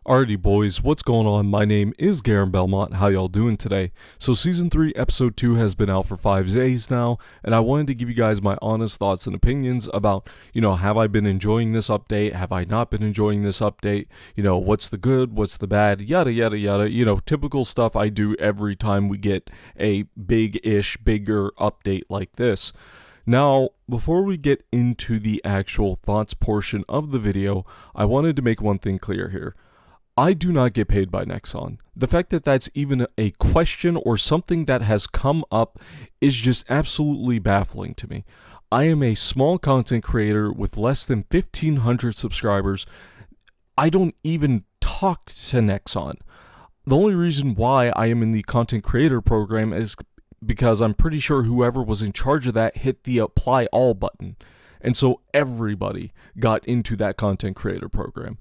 Alrighty, boys, what's going on? My name is Garen Belmont. How y'all doing today? So, Season 3, Episode 2 has been out for 5 days now, and I wanted to give you guys my honest thoughts and opinions about, have I been enjoying this update? Have I not been enjoying this update? What's the good? What's the bad? Yada, yada, yada. Typical stuff I do every time we get a bigger update like this. Now, before we get into the actual thoughts portion of the video, I wanted to make one thing clear here. I do not get paid by Nexon. The fact that that's even a question or something that has come up is just absolutely baffling to me. I am a small content creator with less than 1,500 subscribers. I don't even talk to Nexon. The only reason why I am in the content creator program is because I'm pretty sure whoever was in charge of that hit the apply all button. And so everybody got into that content creator program.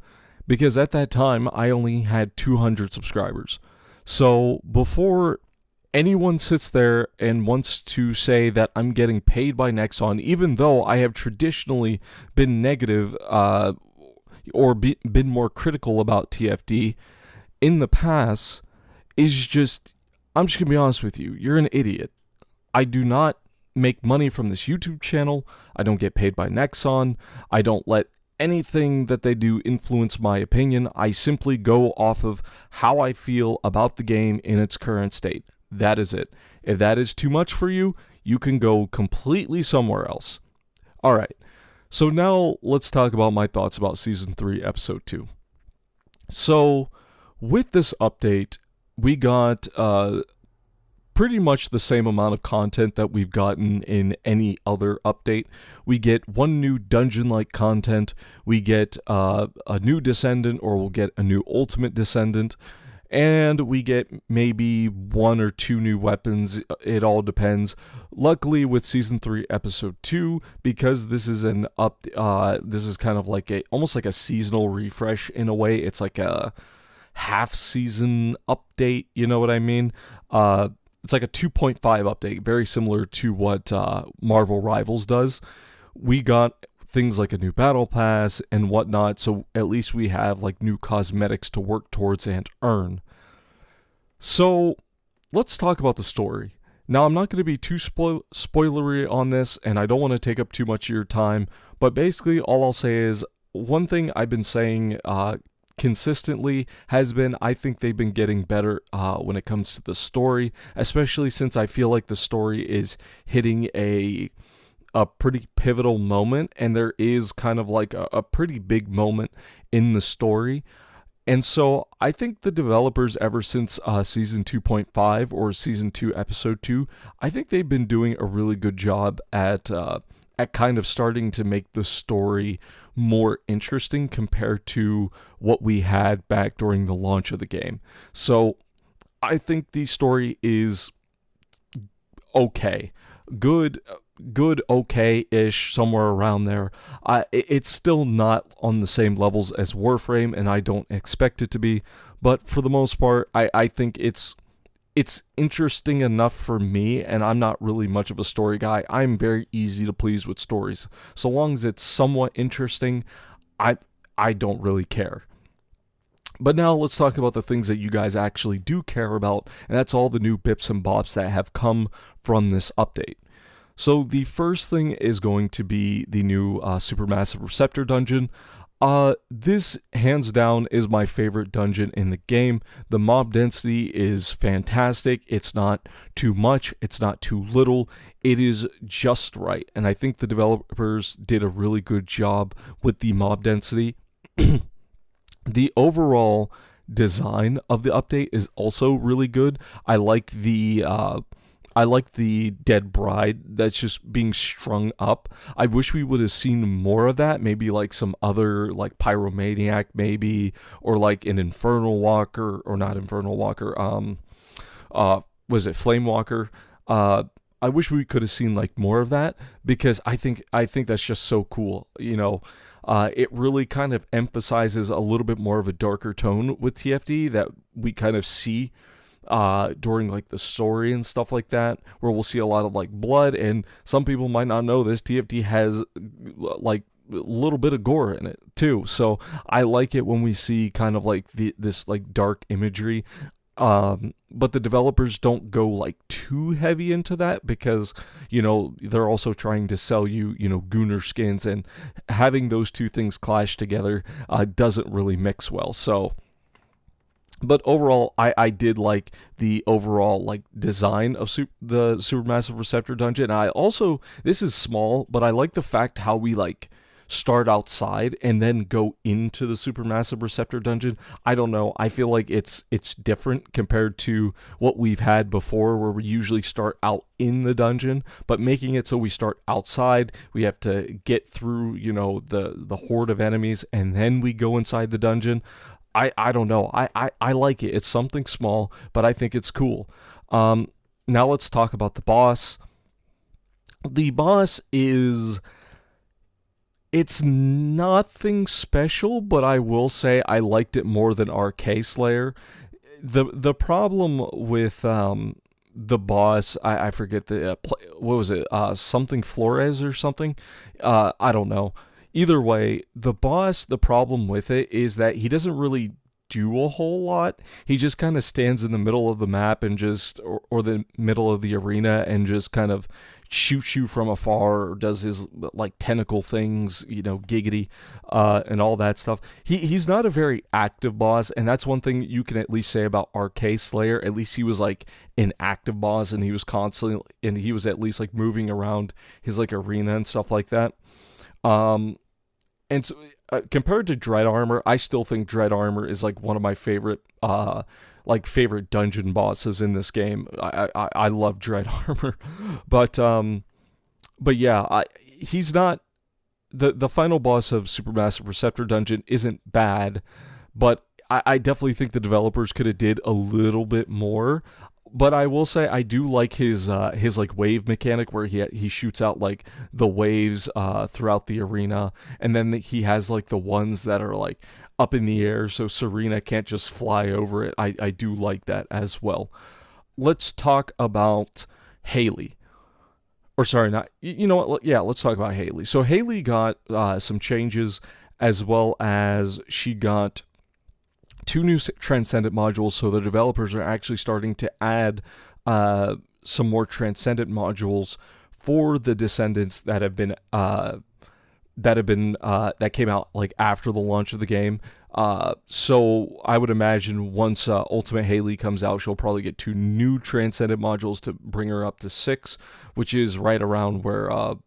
Because at that time, I only had 200 subscribers. So before anyone sits there and wants to say that I'm getting paid by Nexon, even though I have traditionally been negative been more critical about TFD in the past, is just, I'm just going to be honest with you, you're an idiot. I do not make money from this YouTube channel. I don't get paid by Nexon. I don't let anything that they do influence my opinion. I simply go off of how I feel about the game in its current state. That is it. If that is too much for you, you can go completely somewhere else. Alright, so now let's talk about my thoughts about Season 3, Episode 2. So, with this update, we got pretty much the same amount of content that we've gotten in any other update. We get one new dungeon-like content, we get a new Descendant, or we'll get a new Ultimate Descendant, and we get maybe one or two new weapons. It all depends. Luckily, with Season 3, Episode 2, because this is this is kind of like almost like a seasonal refresh in a way. It's like a half-season update, you know what I mean? It's like a 2.5 update, very similar to what Marvel Rivals does. We got things like a new battle pass and whatnot, so at least we have like new cosmetics to work towards and earn. So let's talk about the story. Now, I'm not going to be too spoilery on this, and I don't want to take up too much of your time, but basically all I'll say is one thing I've been saying consistently has been, I think they've been getting better when it comes to the story, especially since I feel like the story is hitting a pretty pivotal moment, and there is kind of like a pretty big moment in the story. And so I think the developers, ever since Season 2.5 or Season 2 Episode 2, I think they've been doing a really good job at kind of starting to make the story more interesting compared to what we had back during the launch of the game. So I think the story is okay. Good, okay-ish, somewhere around there. It's still not on the same levels as Warframe, and I don't expect it to be, but for the most part, I think it's interesting enough for me, and I'm not really much of a story guy. I'm very easy to please with stories. So long as it's somewhat interesting, I don't really care. But now let's talk about the things that you guys actually do care about, and that's all the new bips and bops that have come from this update. So the first thing is going to be the new Supermassive Receptor dungeon. This, hands down, is my favorite dungeon in the game. The mob density is fantastic. It's not too much. It's not too little. It is just right. And I think the developers did a really good job with the mob density. The overall design of the update is also really good. I like the dead bride that's just being strung up. I wish we would have seen more of that. Maybe like some other, like Pyromaniac maybe, or like an Infernal Walker, or not Infernal Walker, was it Flame Walker? I wish we could have seen like more of that, because I think that's just so cool, it really kind of emphasizes a little bit more of a darker tone with TFD that we kind of see during like the story and stuff like that, where we'll see a lot of like blood. And some people might not know this, TFT has like little bit of gore in it too. So I like it when we see kind of like this like dark imagery. But the developers don't go like too heavy into that because, they're also trying to sell you, Gooner skins, and having those two things clash together doesn't really mix well. So, but overall, I did like the overall like design of the Supermassive Receptor Dungeon. I also, this is small, but I like the fact how we like start outside and then go into the Supermassive Receptor Dungeon. I don't know. I feel like it's different compared to what we've had before, where we usually start out in the dungeon, but making it so we start outside. We have to get through, the horde of enemies, and then we go inside the dungeon. I don't know. I like it. It's something small, but I think it's cool. Now let's talk about the boss. The boss is... It's nothing special, but I will say I liked it more than RK Slayer. The problem with the boss, I forget what was it? Something Flores or something? I don't know. Either way, the boss, the problem with it is that he doesn't really do a whole lot. He just kind of stands in the middle of the map and or the middle of the arena and just kind of shoots you from afar, or does his like tentacle things, giggity, and all that stuff. He's not a very active boss, and that's one thing you can at least say about RK Slayer. At least he was like an active boss, and he was at least like moving around his like arena and stuff like that. And so, compared to Dread Armor, I still think Dread Armor is like one of my favorite dungeon bosses in this game. I love Dread Armor, but yeah, he's not the final boss of Supermassive Receptor Dungeon isn't bad, but I definitely think the developers could have did a little bit more. But I will say I do like his like wave mechanic, where he shoots out like the waves throughout the arena, and then he has like the ones that are like up in the air, so Serena can't just fly over it. I do like that as well. Let's talk about Haley. Or sorry, not, you know what? Yeah, let's talk about Haley. So Haley got some changes, as well as she got 2 new Transcendent modules, so the developers are actually starting to add some more Transcendent modules for the Descendants that came out like after the launch of the game. So I would imagine once Ultimate Haley comes out, she'll probably get 2 new Transcendent modules to bring her up to 6, which is right around where a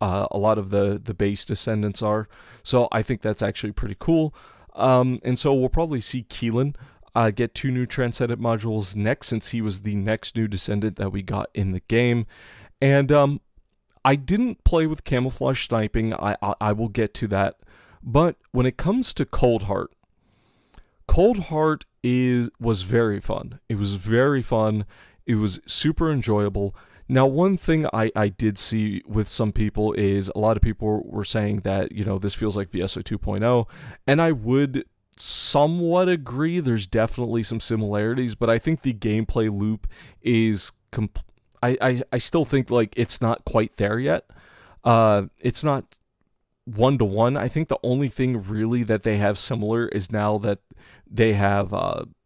lot of the base Descendants are. So I think that's actually pretty cool. And so we'll probably see Keelan get 2 new Transcendent modules next, since he was the next new Descendant that we got in the game. And I didn't play with camouflage sniping. I will get to that. But when it comes to Cold Heart was very fun. It was very fun. It was super enjoyable. Now, one thing I did see with some people is a lot of people were saying that, this feels like VSO 2.0, and I would somewhat agree. There's definitely some similarities, but I think the gameplay loop is I still think like it's not quite there yet. It's not 1-to-1. I think the only thing really that they have similar is now that they have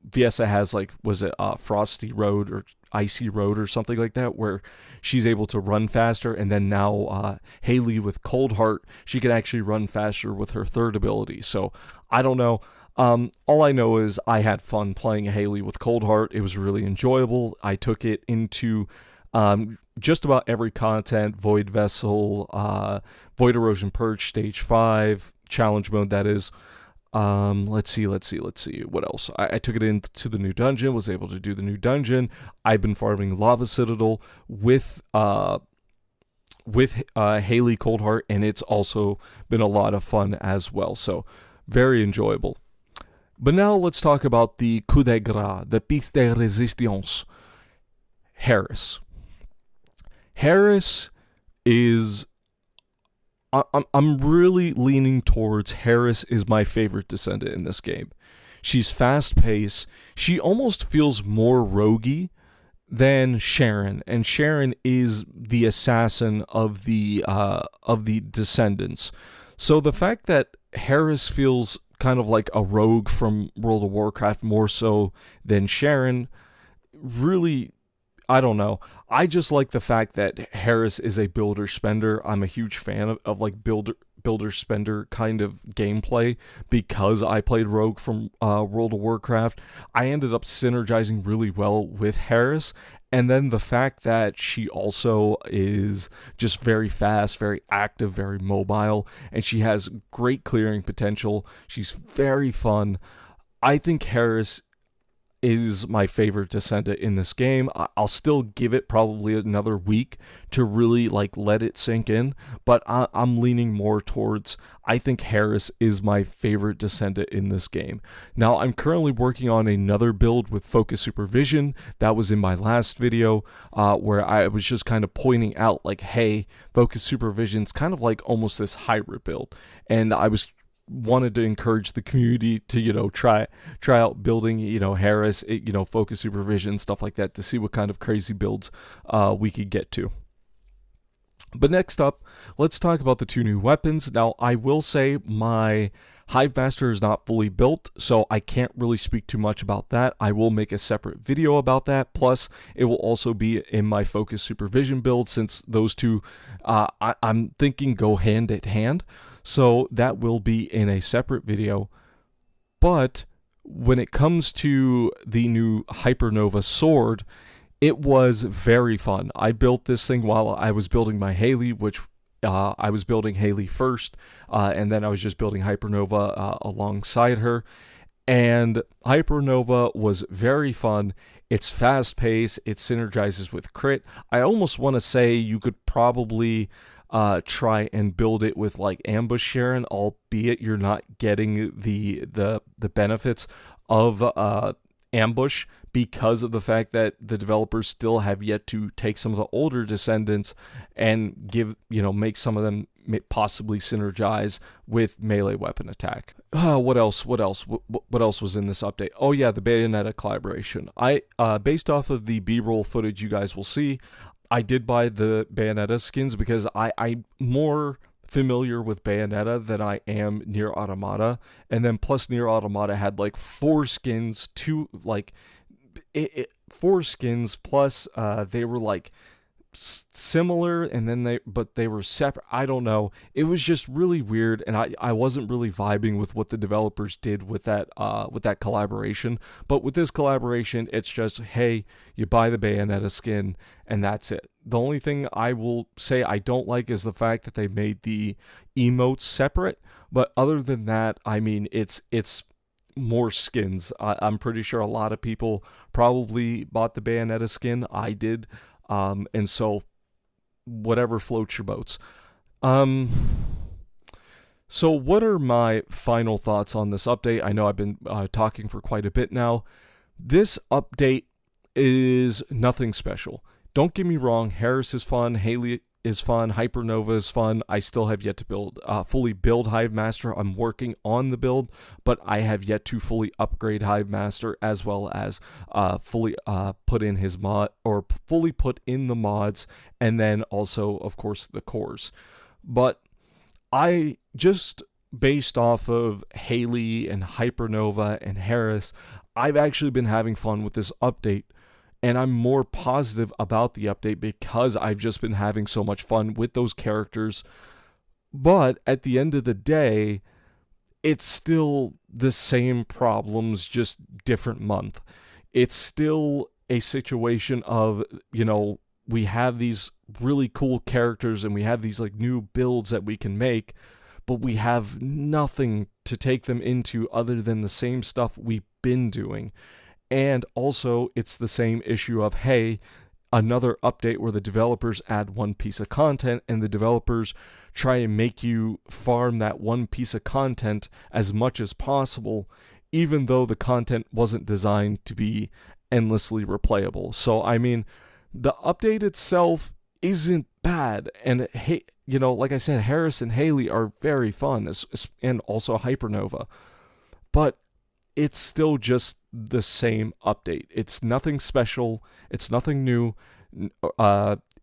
VSA has like, was it Frosty Road or Icy Road or something like that, where she's able to run faster, and then now Haley with Cold Heart, she can actually run faster with her third ability. So I don't know. All I know is I had fun playing Haley with Cold Heart. It was really enjoyable. I took it into just about every content: Void Vessel, Void Erosion Purge Stage 5, Challenge Mode, that is. Let's see. What else? I took it into the new dungeon, was able to do the new dungeon. I've been farming Lava Citadel with Haley Cold Heart, and it's also been a lot of fun as well. So, very enjoyable. But now let's talk about the coup de grace, the piece de résistance, Harris. Harris is... I'm really leaning towards Harris is my favorite Descendant in this game. She's fast-paced. She almost feels more roguey than Sharon, and Sharon is the assassin of the Descendants. So the fact that Harris feels kind of like a rogue from World of Warcraft more so than Sharon really, I don't know. I just like the fact that Harris is a builder spender. I'm a huge fan of like builder spender kind of gameplay because I played Rogue from World of Warcraft. I ended up synergizing really well with Harris. And then the fact that she also is just very fast, very active, very mobile, and she has great clearing potential. She's very fun. I think Harris is my favorite Descendant in this game. I'll still give it probably another week to really like let it sink in, but I'm leaning more towards I think Harris is my favorite Descendant in this game. Now I'm currently working on another build with Focus Supervision. That was in my last video where I was just kind of pointing out like, hey, Focus Supervision's kind of like almost this hybrid build, and I was wanted to encourage the community to try out building Harris, Focus Supervision, stuff like that, to see what kind of crazy builds we could get to. But next up, let's talk about the two new weapons. Now I will say my Hive Master is not fully built, so I can't really speak too much about that. I will make a separate video about that. Plus, it will also be in my Focus Supervision build, since those two, I'm thinking, go hand in hand. So that will be in a separate video. But when it comes to the new Hypernova sword, it was very fun. I built this thing while I was building my Haley, which I was building Haley first, and then I was just building Hypernova alongside her. And Hypernova was very fun. It's fast paced, it synergizes with crit. I almost want to say you could probably try and build it with like Ambush Sharon, albeit you're not getting the benefits of Ambush, because of the fact that the developers still have yet to take some of the older Descendants and make some of them possibly synergize with melee weapon attack. What else was in this update? Oh yeah, the Bayonetta collaboration. Based off of the B-roll footage you guys will see, I did buy the Bayonetta skins because I'm more familiar with Bayonetta than I am Nier Automata, and then plus Nier Automata had like 4 skins, 4 skins plus they were like similar, and then they were separate. I don't know. It was just really weird, and I wasn't really vibing with what the developers did with that collaboration. But with this collaboration, it's just, hey, you buy the Bayonetta skin and that's it. The only thing I will say I don't like is the fact that they made the emotes separate. But other than that, I mean, it's more skins. I'm pretty sure a lot of people probably bought the Bayonetta skin. I did. And so whatever floats your boats. So what are my final thoughts on this update? I know I've been talking for quite a bit now. This update is nothing special. Don't get me wrong, Harris is fun, Haley is fun, Hypernova is fun. I still have yet to fully build Hive Master. I'm working on the build, but I have yet to fully upgrade Hive Master, as well as fully put in his mod, or fully put in the mods, and then also, of course, the cores. But I just, based off of Haley and Hypernova and Harris, I've actually been having fun with this update. And I'm more positive about the update because I've just been having so much fun with those characters. But at the end of the day, it's still the same problems, just different month. It's still a situation of, we have these really cool characters and we have these like new builds that we can make, but we have nothing to take them into other than the same stuff we've been doing. And also, it's the same issue of, hey, another update where the developers add one piece of content and the developers try and make you farm that one piece of content as much as possible, even though the content wasn't designed to be endlessly replayable. So, I mean, the update itself isn't bad. And, hey, like I said, Harris and Haley are very fun, and also Hypernova. But it's still just the same update. It's nothing special. It's nothing new.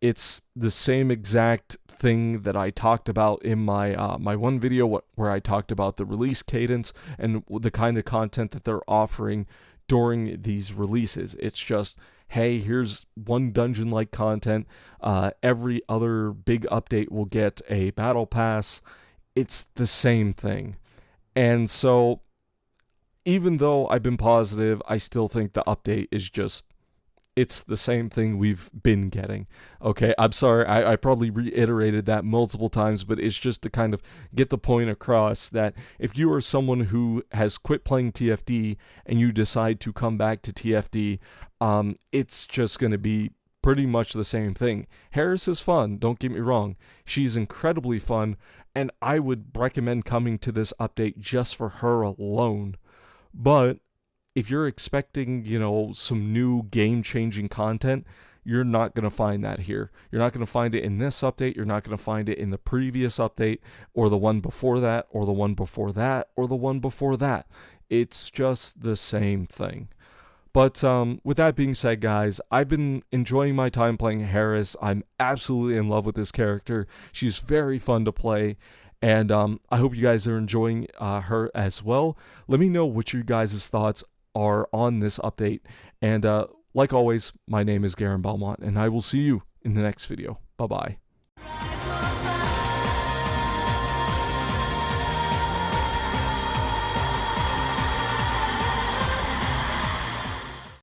It's the same exact thing that I talked about in my my one video where I talked about the release cadence and the kind of content that they're offering during these releases. It's just, hey, here's one dungeon-like content. Every other big update will get a battle pass. It's the same thing. And so, even though I've been positive, I still think the update is just, it's the same thing we've been getting. Okay, I'm sorry, I probably reiterated that multiple times, but it's just to kind of get the point across that if you are someone who has quit playing TFD and you decide to come back to TFD, it's just going to be pretty much the same thing. Harris is fun, don't get me wrong. She's incredibly fun, and I would recommend coming to this update just for her alone. But if you're expecting, some new game-changing content, you're not going to find that here. You're not going to find it in this update. You're not going to find it in the previous update or the one before that or the one before that or the one before that. It's just the same thing. But with that being said, guys, I've been enjoying my time playing Harris. I'm absolutely in love with this character. She's very fun to play. And I hope you guys are enjoying her as well. Let me know what your guys' thoughts are on this update. And like always, my name is Garen Belmont, and I will see you in the next video. Bye-bye.